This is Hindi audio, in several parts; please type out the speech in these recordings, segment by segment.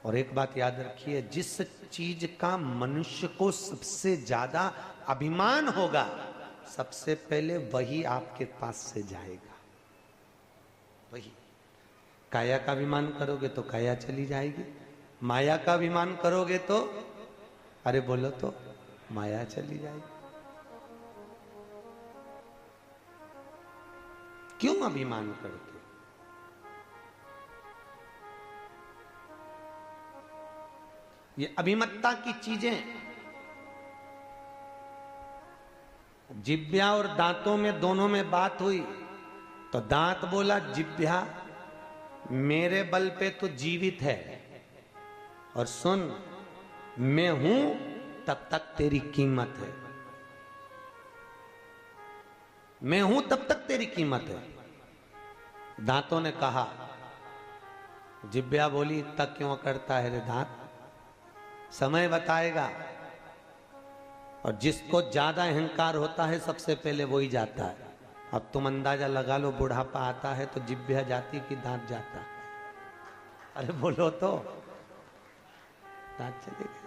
और एक बात याद रखिए, जिस चीज का मनुष्य को सबसे ज्यादा अभिमान होगा, सबसे पहले वही आपके पास से जाएगा। वही। काया का अभिमान करोगे तो काया चली जाएगी, माया का अभिमान करोगे तो, अरे बोलो तो, माया चली जाएगी। क्यों अभिमान करते? ये अभिमत्ता की चीजें, जिब्या और दांतों में दोनों में बात हुई तो दांत बोला जिब्या मेरे बल पे तो जीवित है, और सुन मैं हूं तब तक तेरी कीमत है, मैं हूं तब तक तेरी कीमत है। दांतों ने कहा, जिब्या बोली इतना क्यों करता है रे दांत, समय बताएगा। और जिसको ज्यादा अहंकार होता है सबसे पहले वो ही जाता है। अब तुम अंदाजा लगा लो, बुढ़ापा आता है तो जिब्या जाती कि दांत जाता है? अरे बोलो तो, दांत चले गए।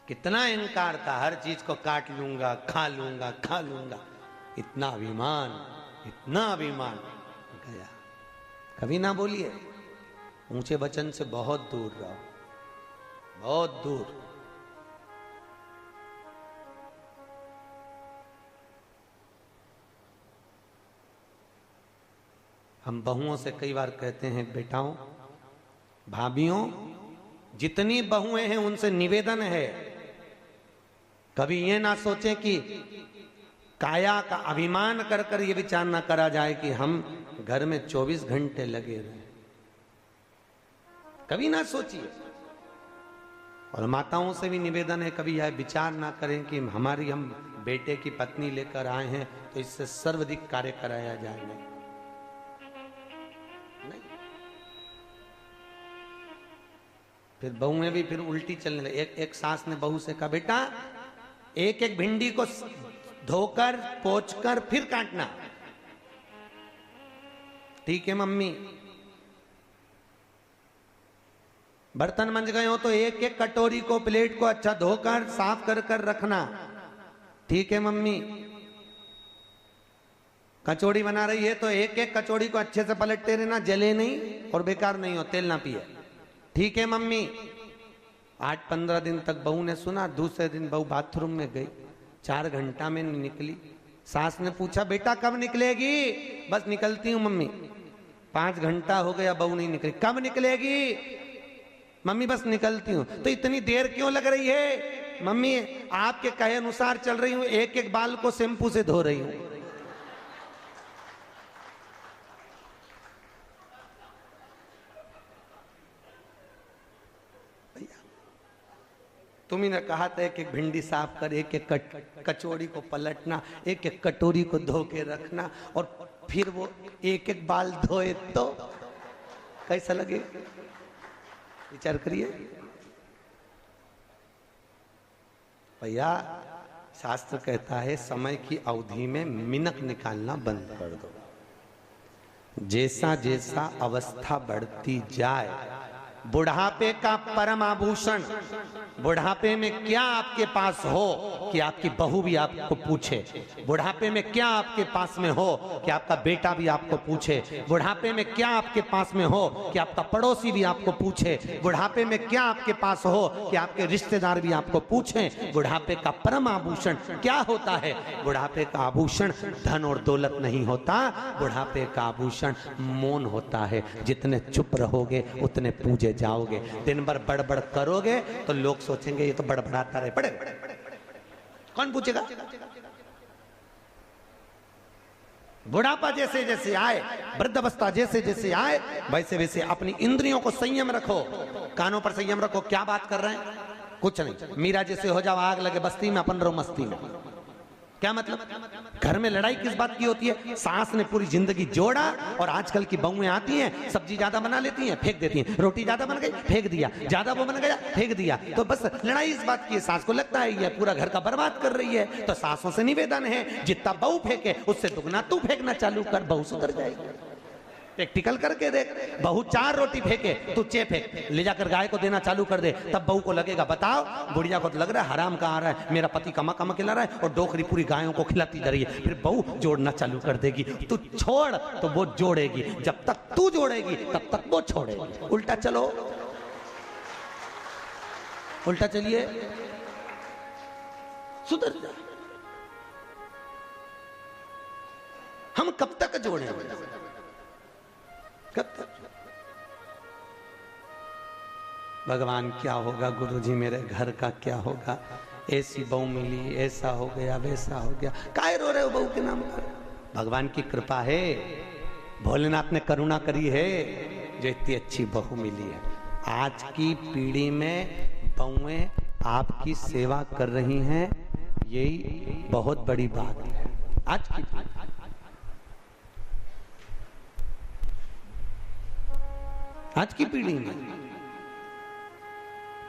कितना अहंकार था, हर चीज को काट लूंगा, खा लूंगा, खा लूंगा, इतना अभिमान, इतना अभिमान गया। कभी ना बोलिए, ऊंचे वचन से बहुत दूर रहो, बहुत दूर। हम बहुओं से कई बार कहते हैं, बेटाओं भाभियों, जितनी बहुएं हैं उनसे निवेदन है, कभी ये ना सोचें कि काया का अभिमान कर कर ये विचार ना करा जाए कि हम घर में 24 घंटे लगे रहे। कभी ना सोचिए। और माताओं से भी निवेदन है, कभी यह विचार ना करें कि हमारी हम बेटे की पत्नी लेकर आए हैं तो इससे सर्वाधिक कार्य कराया जाए। नहीं, नहीं। फिर बहुएं भी फिर उल्टी चलने लगी। एक सास ने बहू से कहा, बेटा एक एक भिंडी को धोकर पोंछकर फिर काटना। ठीक है मम्मी। बर्तन मंज गए हो तो एक एक कटोरी को, प्लेट को अच्छा धोकर साफ कर कर रखना। ठीक है मम्मी। कचौड़ी बना रही है तो एक एक कचौड़ी को अच्छे से पलटते रहना, जले नहीं और बेकार नहीं हो, तेल ना पिए। ठीक है मम्मी। 8-15 दिन तक बहू ने सुना। दूसरे दिन बहू बाथरूम में गई, 4 घंटा में नहीं निकली। सास ने पूछा, बेटा कब निकलेगी? बस निकलती हूं मम्मी। 5 घंटा हो गया, बहू नहीं निकली। कब निकलेगी? मम्मी बस निकलती हूं। तो इतनी देर क्यों लग रही है? मम्मी आपके कहे अनुसार चल रही हूं, एक एक बाल को शैम्पू से धो रही हूं। तुम्ही ने कहा था एक एक भिंडी साफ कर, एक एक कचौड़ी को पलटना, एक एक कटोरी को धो के रखना, और फिर वो एक एक बाल धोए तो कैसा लगे? विचार करिए भैया। शास्त्र कहता है समय की अवधि में मिनक निकालना बंद कर दो। जैसा जैसा अवस्था बढ़ती जाए, बुढ़ापे का परम आभूषण, बुढ़ापे में क्या आपके पास हो कि आपकी बहू भी आपको पूछे, बुढ़ापे में क्या आपके पास में हो कि आपका बेटा भी आपको पूछे, बुढ़ापे में क्या आपके पास में हो कि आपका पड़ोसी भी आपको पूछे, बुढ़ापे में क्या आपके पास हो कि आपके रिश्तेदार भी आपको पूछें। बुढ़ापे का परम आभूषण क्या होता है? बुढ़ापे का आभूषण धन और दौलत नहीं होता, बुढ़ापे का आभूषण मौन होता है। जितने चुप रहोगे उतने पूजे जाओगे। दिन भर बड़बड़ करोगे तो लोग सोचेंगे ये तो बड़बड़ाता रहे, पड़े कौन पूछेगा? बुढ़ापा जैसे जैसे आए, वृद्धावस्था जैसे जैसे आए, वैसे वैसे अपनी इंद्रियों को संयम रखो, कानों पर संयम रखो। क्या बात कर रहे हैं? कुछ नहीं। मीरा जैसे हो जाओ, आग लगे बस्ती में, अपन रहो मस्ती में। क्या मतलब? घर में लड़ाई किस बात की होती है? सास ने पूरी जिंदगी जोड़ा और आजकल की बहुएं आती हैं, सब्जी ज्यादा बना लेती हैं, फेंक देती हैं। रोटी ज्यादा बन गई, फेंक दिया। ज्यादा वो बन गया, फेंक दिया। तो बस लड़ाई इस बात की है, सास को लगता है ये पूरा घर का बर्बाद कर रही है। तो सासों से निवेदन है, जितना बहू फेंके उससे दुगना तू फेंकना चालू कर, बहू सुधर जाएगी। प्रैक्टिकल करके देख। बहू 4 रोटी फेंके, तू 6 फेंक, ले जाकर गाय को देना चालू कर दे, तब बहू को लगेगा, बताओ बुढ़िया को तो लग रहा है हराम कहाँ आ रहा है, मेरा पति कमा कमा खिला रहा है और डोकरी पूरी गायों को खिलाती जा रही है। फिर बहू जोड़ना चालू कर देगी, तू छोड़ तो वो जोड़ेगी, जब तक तू जोड़ेगी तब तक वो छोड़ेगी। उल्टा चलो, उल्टा चलिए, सुधर जा। हम कब तक जोड़ेंगे, कब तक? भगवान क्या होगा, गुरुजी मेरे घर का क्या होगा, ऐसी बहू मिली, ऐसा हो गया, वैसा हो गया। काहे रो रहे हो बहू के नाम पर? भगवान की कृपा है, भोलेनाथ ने करुणा करी है जो इतनी अच्छी बहू मिली है। आज की पीढ़ी में बहुएं आपकी सेवा कर रही हैं, यही बहुत बड़ी बात है। आज की पीढ़ी में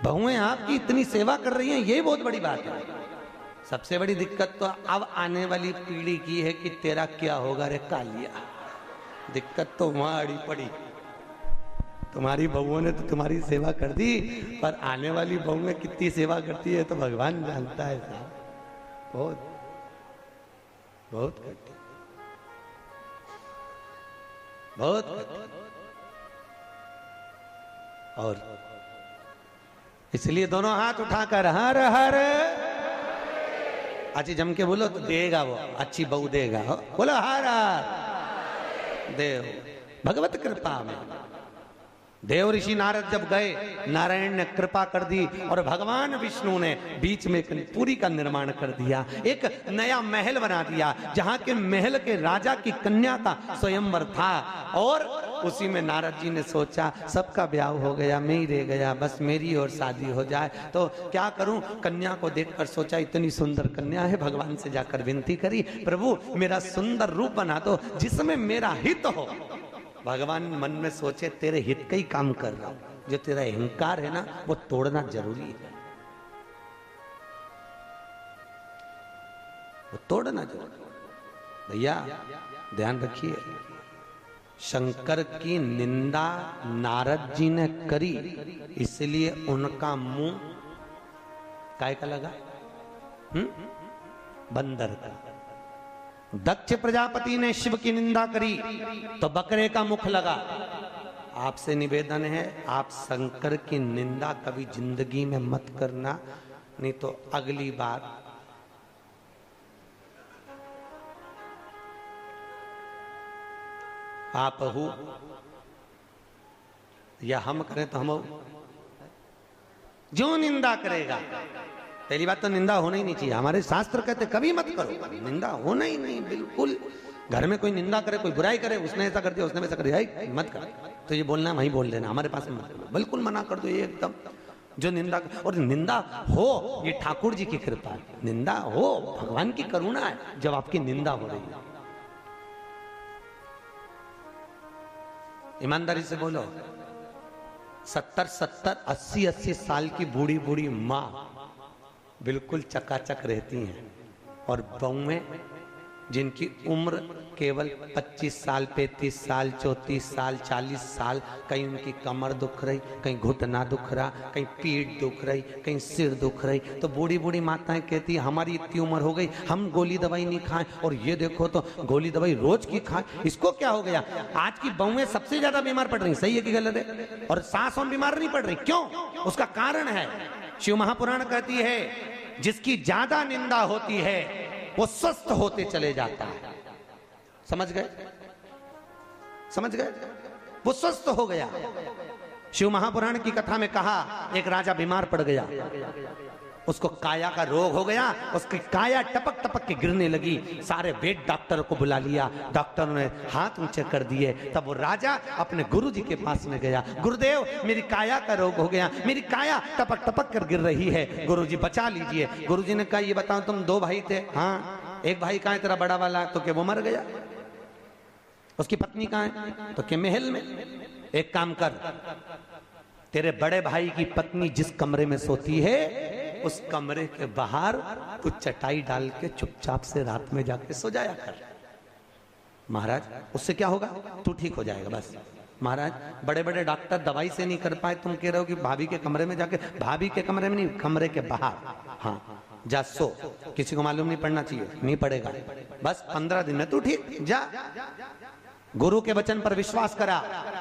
बहुएं आपकी इतनी सेवा कर रही हैं, ये बहुत बड़ी बात है। सबसे बड़ी दिक्कत तो अब आने वाली पीढ़ी की है कि तेरा क्या होगा रे कालिया। दिक्कत तो वहां अड़ी पड़ी, तुम्हारी बहुओं ने तो तुम्हारी सेवा कर दी, पर आने वाली बहुएं कितनी सेवा करती है तो भगवान जानता है साहब। बहुत बहुत करती, बहुत करती। और इसलिए दोनों हाथ उठाकर हर हर अच्छी जम के बोलो तो देगा वो, अच्छी बहू देगा। बोलो हर हर देव। भगवत कृपा में देव ऋषि नारद जब गए, नारायण ने कृपा कर दी और भगवान विष्णु ने बीच में पुरी का निर्माण कर दिया, एक नया महल बना दिया, जहां के महल के राजा की कन्या का स्वयंवर था। और उसी में नारद जी ने सोचा सबका ब्याह हो गया, मैं ही रह गया, बस मेरी और शादी हो जाए तो क्या करूं। कन्या को देखकर सोचा इतनी सुंदर कन्या है, भगवान से जाकर विनती करी, प्रभु मेरा सुंदर रूप बना दो जिसमें मेरा हित हो। भगवान मन में सोचे तेरे हित का ही काम कर रहा हूं, जो तेरा अहंकार है ना वो तोड़ना जरूरी है, वो तोड़ना जरूरी। भैया ध्यान रखिए, शंकर की निंदा नारद जी ने करी, इसलिए उनका मुंह काय का लगा, बंदर का। दक्ष प्रजापति ने शिव की निंदा करी तो बकरे का मुख लगा। आपसे निवेदन है, आप शंकर की निंदा कभी जिंदगी में मत करना, नहीं तो अगली बार आप हो या हम करें तो हम जो निंदा करेगा। पहली बात तो निंदा होना ही नहीं चाहिए, हमारे शास्त्र कहते कभी मत करो, निंदा होना ही नहीं बिल्कुल। घर में कोई निंदा करे, कोई बुराई करे, उसने ऐसा कर दिया, उसने वैसा कर दिया, मत कर। तो ये बोलना वहीं बोल देना, हमारे पास मत करना, बिल्कुल मना कर दो ये एकदम। जो निंदा, और निंदा हो ये ठाकुर जी की कृपा है, निंदा हो भगवान की करुणा है जब आपकी निंदा हो रही है। ईमानदारी से बोलो, 70-70, 80-80 साल की बूढ़ी बूढ़ी माँ बिल्कुल चकाचक रहती हैं, और बहुएं जिनकी उम्र केवल 25 साल, 35 साल, 34 साल, 40 साल, कहीं उनकी कमर दुख रही, कहीं घुटना दुख रहा, कहीं पीठ दुख रही, कहीं सिर दुख रही, तो बूढ़ी बूढ़ी माताएं कहती है हमारी इतनी उम्र हो गई, हम गोली दवाई नहीं खाएं, और ये देखो तो गोली दवाई रोज की खाएं, इसको क्या हो गया। आज की बहुएं सबसे ज्यादा बीमार पड़ रही, सही है कि गलत है, और सास और बीमार नहीं पड़ रही, क्यों? उसका कारण है, शिव महापुराण कहती है जिसकी ज्यादा निंदा होती है वो स्वस्थ होते चले जाता है। समझ गए, समझ गए, वो स्वस्थ हो गया। शिव महापुराण की कथा में कहा एक राजा बीमार पड़ गया, उसको काया का रोग हो गया, उसकी काया टपक टपक के गिरने लगी, सारे वेद डॉक्टर को बुला लिया, डॉक्टर ने हाथ ऊंचे कर दिए, तब वो राजा अपने गुरु जी के पास में गया, गुरुदेव मेरी काया का रोग हो गया, मेरी काया टपक टपक कर गिर रही है, गुरु जी बचा लीजिए। गुरु जी ने कहा ये बताओ तुम 2 भाई थे? हाँ। एक भाई कहाँ है तेरा बड़ा वाला? तो क्या वो मर गया। उसकी पत्नी कहाँ है? तो क्या महल में। एक काम कर, तेरे बड़े भाई की पत्नी जिस कमरे में सोती है उस कमरे के बाहर कुछ चटाई डाल के चुपचाप से रात में जाके सो जाया कर। महाराज उससे क्या होगा, तू ठीक हो जाएगा बस। महाराज बड़े बड़े डॉक्टर दवाई से नहीं कर पाए, तुम कह रहे हो कि भाभी के कमरे में जाके, भाभी के कमरे में नहीं, कमरे के बाहर, हाँ जा सो, किसी को मालूम नहीं पड़ना चाहिए, नहीं पड़ेगा, बस 15 दिन में तू ठीक जा। गुरु के वचन पर विश्वास करा,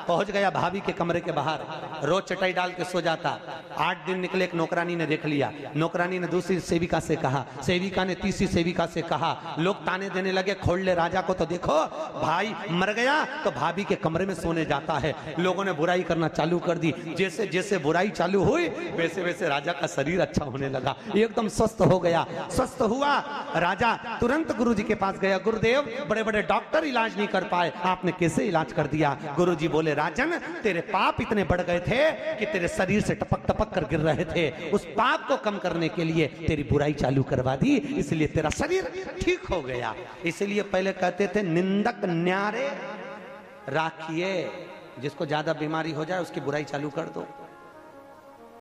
पहुंच गया भाभी के कमरे के बाहर, रोज चटाई डाल के सो जाता। 8 दिन निकले, एक नौकरानी ने देख लिया, नौकरानी ने दूसरी सेविका से कहा, सेविका ने तीसरी सेविका से कहा, लोग ताने देने लगे, खोल ले राजा को तो देखो भाई मर गया तो भाभी के कमरे में सोने जाता है। लोगों ने बुराई करना चालू कर दी, जैसे जैसे बुराई चालू हुई वैसे वैसे राजा का शरीर अच्छा होने लगा, एकदम स्वस्थ हो गया। स्वस्थ हुआ राजा, तुरंत गुरु जी के पास गया, गुरुदेव बड़े बड़े डॉक्टर इलाज नहीं कर पाए, आपने कैसे इलाज कर दिया? गुरुजी बोले, राजन तेरे पाप इतने बढ़ गए थे कि तेरे शरीर से टपक टपक कर गिर रहे थे, उस पाप को कम करने के लिए तेरी बुराई चालू करवा दी, इसलिए तेरा शरीर ठीक हो गया। इसलिए पहले कहते थे निंदक न्यारे राखिए, जिसको ज्यादा बीमारी हो जाए उसकी बुराई चालू कर दो।